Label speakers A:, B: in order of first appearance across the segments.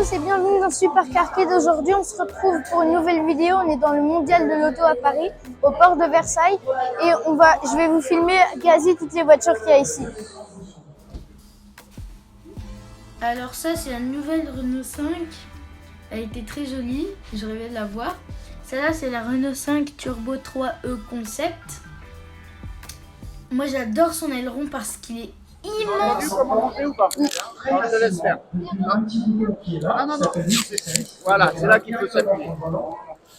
A: tous et bienvenue dans Supercar Kid. Aujourd'hui, on se retrouve pour une nouvelle vidéo. On est dans le mondial de l'auto à Paris, au port de Versailles. Et je vais vous filmer quasi toutes les voitures qu'il y a ici.
B: Alors ça, c'est la nouvelle Renault 5. Elle était très jolie, je rêvais de la voir. Celle-là, c'est la Renault 5 Turbo 3E Concept. Moi, j'adore son aileron parce qu'il est immense.
C: Je te laisse faire. Non, non. Voilà, c'est là qu'il faut s'appuyer.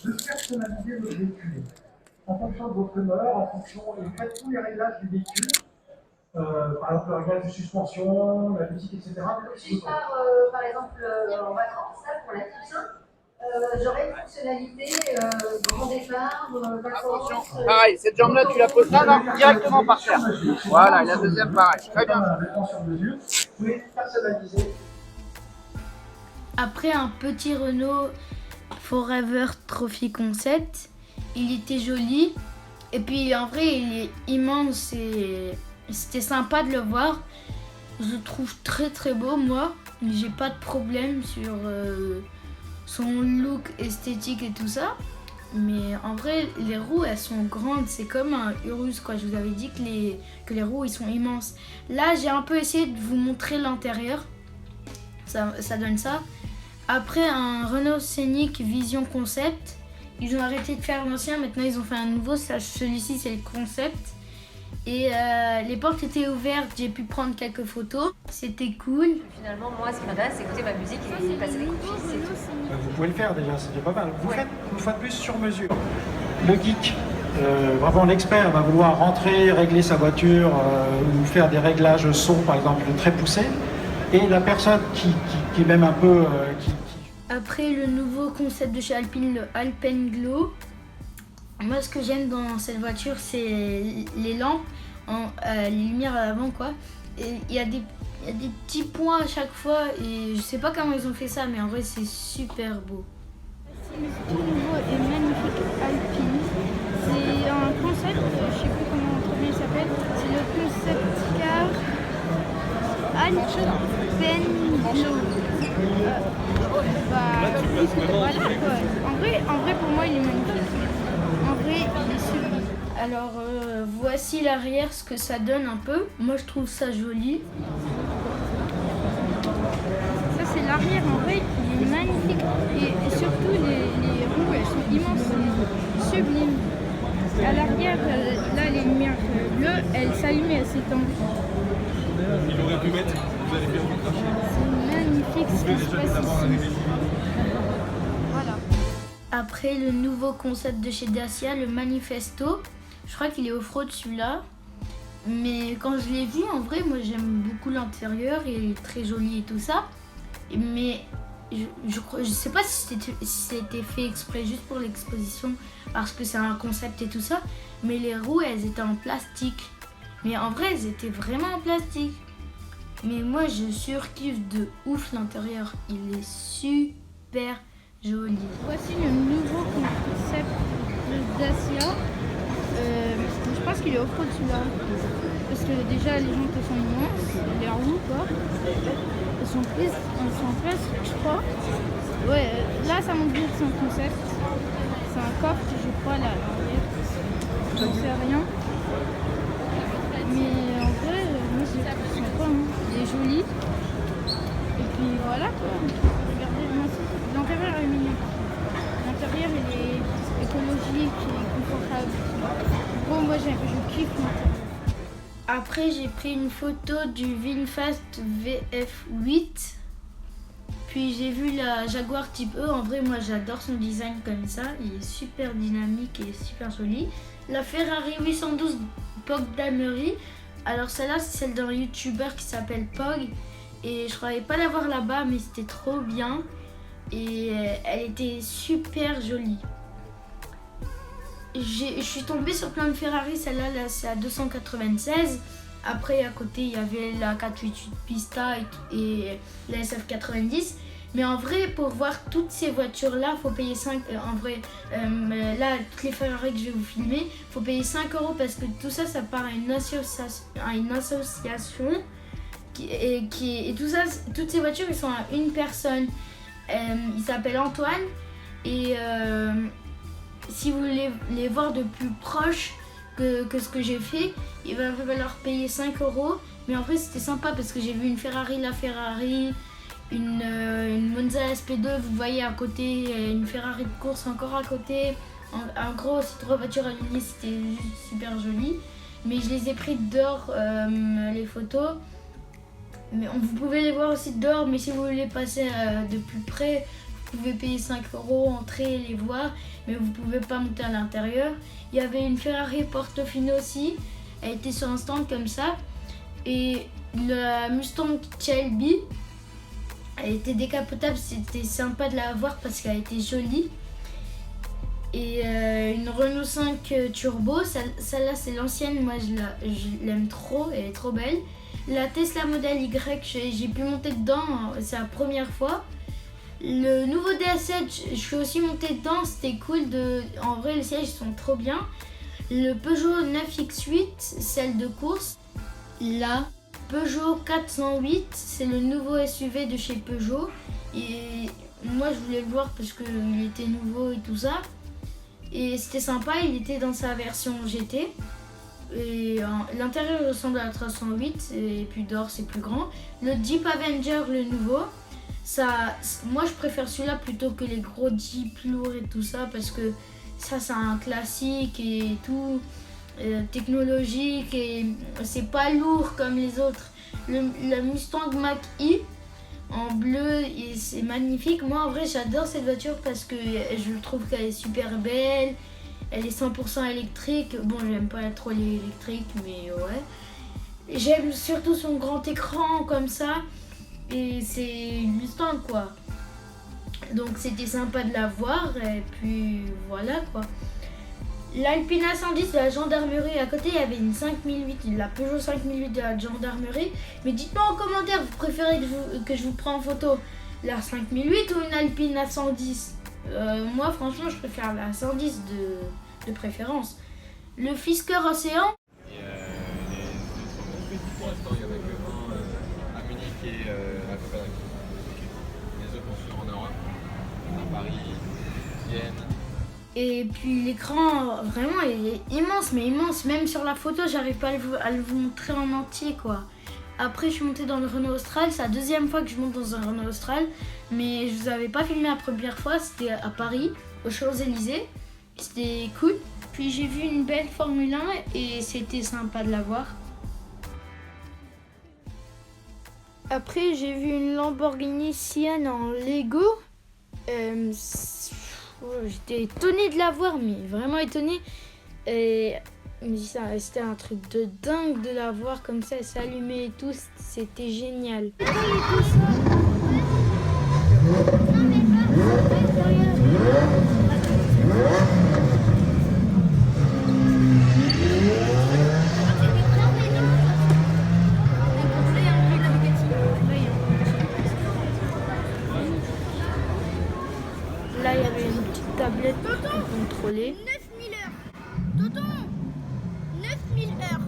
D: De personnaliser le véhicule. En fonction de votre humeur, en fonction de tous les réglages du véhicule. Par exemple, le réglage de suspension, la musique, etc.
E: Si je pars, par exemple, en vacances, là, pour la petite, j'aurai une fonctionnalité grand départ, vacances.
C: Attention, pareil, cette jambe-là, tu la poses là, directement par terre. Voilà, et la deuxième, pareil. Très bien.
D: Vous pouvez personnaliser.
B: Après un petit Renault Forever Trophy Concept, il était joli. Et puis en vrai, il est immense et c'était sympa de le voir. Je le trouve très très beau, moi. J'ai pas de problème sur son look esthétique et tout ça. Mais en vrai, les roues, elles sont grandes. C'est comme un Urus, quoi. Je vous avais dit que les roues, ils sont immenses. Là, j'ai un peu essayé de vous montrer l'intérieur. Ça donne ça. Après, un Renault Scénic Vision Concept. Ils ont arrêté de faire l'ancien. Maintenant, ils ont fait un nouveau. Celui-ci, c'est le Concept. Et les portes étaient ouvertes, j'ai pu prendre quelques photos, c'était cool.
E: Finalement, moi, ce qui m'intéresse, c'est écouter ma musique et passer des coups de fil, c'est tout.
D: Vous pouvez le faire déjà, c'est pas mal. Vous faites une fois de plus sur mesure. Le geek, vraiment l'expert, va vouloir rentrer, régler sa voiture ou faire des réglages son, par exemple, très poussés. Et la personne qui est même un peu...
B: Après, le nouveau concept de chez Alpine, le Alpine Glow. Moi, ce que j'aime dans cette voiture, c'est les lampes, les lumières à l'avant, quoi. Et il y a des petits points à chaque fois et je sais pas comment ils ont fait ça, mais en vrai, c'est super beau.
A: Ce nouveau et magnifique Alpine. C'est un concept, je sais plus comment il s'appelle. C'est le concept car Alpine Glow. Voilà quoi. En vrai, pour moi, il est magnifique. En vrai, il est sublime.
B: Alors, voici l'arrière, ce que ça donne un peu. Moi, je trouve ça joli.
A: Ça, c'est l'arrière. En vrai, il est magnifique. Et surtout, les roues, elles sont immenses, sublimes. À l'arrière, là, les lumières bleues, elles s'allument et elles s'étendent.
F: Il aurait pu mettre, vous allez bien vous cracher.
A: C'est magnifique ce qui se passe ici. Voilà.
B: Après, le nouveau concept de chez Dacia, le Manifesto. Je crois qu'il est off-road celui-là. Mais quand je l'ai vu, en vrai, moi j'aime beaucoup l'intérieur. Il est très joli et tout ça. Mais je sais pas si c'était fait exprès juste pour l'exposition. Parce que c'est un concept et tout ça. Mais les roues, elles étaient en plastique. Mais en vrai, elles étaient vraiment en plastique. Mais moi, je surkiffe de ouf l'intérieur. Il est super joli.
A: Voici le nouveau concept de Dacia. Je pense qu'il est off-road celui-là. Parce que déjà les jantes sont immenses, les roues quoi. Elles sont en plastique je crois. Ouais, là ça montre bien que c'est un concept. C'est un coffre je crois là à l'arrière. J'en sais rien. Mais en vrai, moi je le trouve sympa. Hein. Il est joli. Et puis voilà quoi. Regardez, l'intérieur est mignon. L'intérieur il est écologique et confortable. Bon, moi je kiffe l'intérieur.
B: Après, j'ai pris une photo du VinFast VF8. Puis j'ai vu la Jaguar Type E. En vrai, moi j'adore son design comme ça. Il est super dynamique et super joli. La Ferrari 812 Pog Damery. Alors celle-là, c'est celle d'un youtubeur qui s'appelle Pog. Et je croyais pas l'avoir là-bas, mais c'était trop bien. Et elle était super jolie. Je suis tombée sur plein de Ferrari, celle-là là, c'est à 296. Après à côté il y avait la 488 Pista et la SF90. Mais en vrai pour voir toutes ces voitures là, faut payer 5 en vrai là toutes les Ferrari que je vais vous filmer, faut payer 5 € parce que tout ça part à une association et tout ça, toutes ces voitures ils sont à une personne. Il s'appelle Antoine et si vous voulez les voir de plus proche que ce que j'ai fait, il va falloir payer 5 €. Mais en vrai c'était sympa parce que j'ai vu une Ferrari LaFerrari, une Monza SP2, vous voyez à côté, une Ferrari de course encore à côté. En gros, ces 3 voitures alignées, c'était juste super joli. Mais je les ai pris dehors, les photos. Mais vous pouvez les voir aussi dehors, mais si vous voulez passer de plus près, vous pouvez payer 5 €, entrer et les voir. Mais vous ne pouvez pas monter à l'intérieur. Il y avait une Ferrari Portofino aussi. Elle était sur un stand comme ça. Et la Mustang Shelby, elle était décapotable. C'était sympa de la voir parce qu'elle était jolie. Et une Renault 5 Turbo, celle-là c'est l'ancienne, moi je l'aime trop, elle est trop belle. La Tesla Model Y, j'ai pu monter dedans, c'est la première fois. Le nouveau DS7, je suis aussi montée dedans, c'était cool. En vrai les sièges sont trop bien. Le Peugeot 9X8, celle de course. La Peugeot 408, c'est le nouveau SUV de chez Peugeot. Et moi je voulais le voir parce qu'il était nouveau et tout ça. Et c'était sympa, il était dans sa version GT. Et l'intérieur ressemble à la 308 et puis dehors c'est plus grand. Le Jeep Avenger, le nouveau, moi je préfère celui-là plutôt que les gros Jeeps lourds et tout ça parce que ça c'est un classique et tout, technologique et c'est pas lourd comme les autres. Le Mustang Mach-E en bleu et c'est magnifique. Moi en vrai j'adore cette voiture parce que je trouve qu'elle est super belle. Elle est 100% électrique. Bon, j'aime pas trop l'électrique, mais ouais. J'aime surtout son grand écran comme ça. Et c'est une Mustang quoi. Donc c'était sympa de la voir. Et puis voilà quoi. L'Alpina 110 de la gendarmerie. À côté, il y avait une 5008, la Peugeot 5008 de la gendarmerie. Mais dites-moi en commentaire, vous préférez que je vous prenne en photo la 5008 ou une Alpina 110 ? Moi, franchement, je préfère la 110 de préférence. Le Fisker Océan.
F: Et les autres, pour l'instant, il y en a que un à Munich et à Copenhague. Les autres, on se fait en Europe, à Paris, Vienne.
B: Et puis l'écran, vraiment, il est immense, mais immense. Même sur la photo, j'arrive pas à le vous montrer en entier, quoi. Après, je suis montée dans le Renault Austral. C'est la deuxième fois que je monte dans un Renault Austral. Mais je vous avais pas filmé la première fois. C'était à Paris, aux Champs-Élysées. C'était cool. Puis j'ai vu une belle Formule 1 et c'était sympa de la voir. Après, j'ai vu une Lamborghini Sienne en Lego. J'étais étonnée de la voir, mais vraiment étonnée. Et c'était un truc de dingue de la voir comme ça, elle s'allumait et tout, c'était génial. Là, il y avait une petite tablette pour tout contrôler.
A: 9000 heures. Tonton, 9000 heures.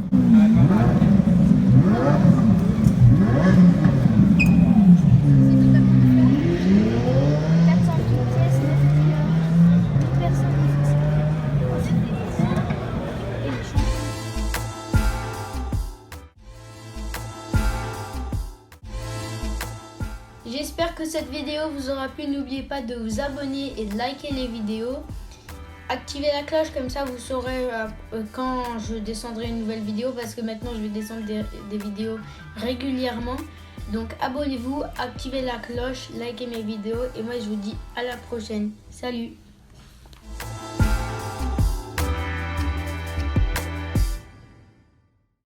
B: J'espère que cette vidéo vous aura plu. N'oubliez pas de vous abonner et de liker les vidéos. Activez la cloche, comme ça vous saurez quand je descendrai une nouvelle vidéo, parce que maintenant je vais descendre des vidéos régulièrement. Donc abonnez-vous, activez la cloche, likez mes vidéos et moi je vous dis à la prochaine. Salut!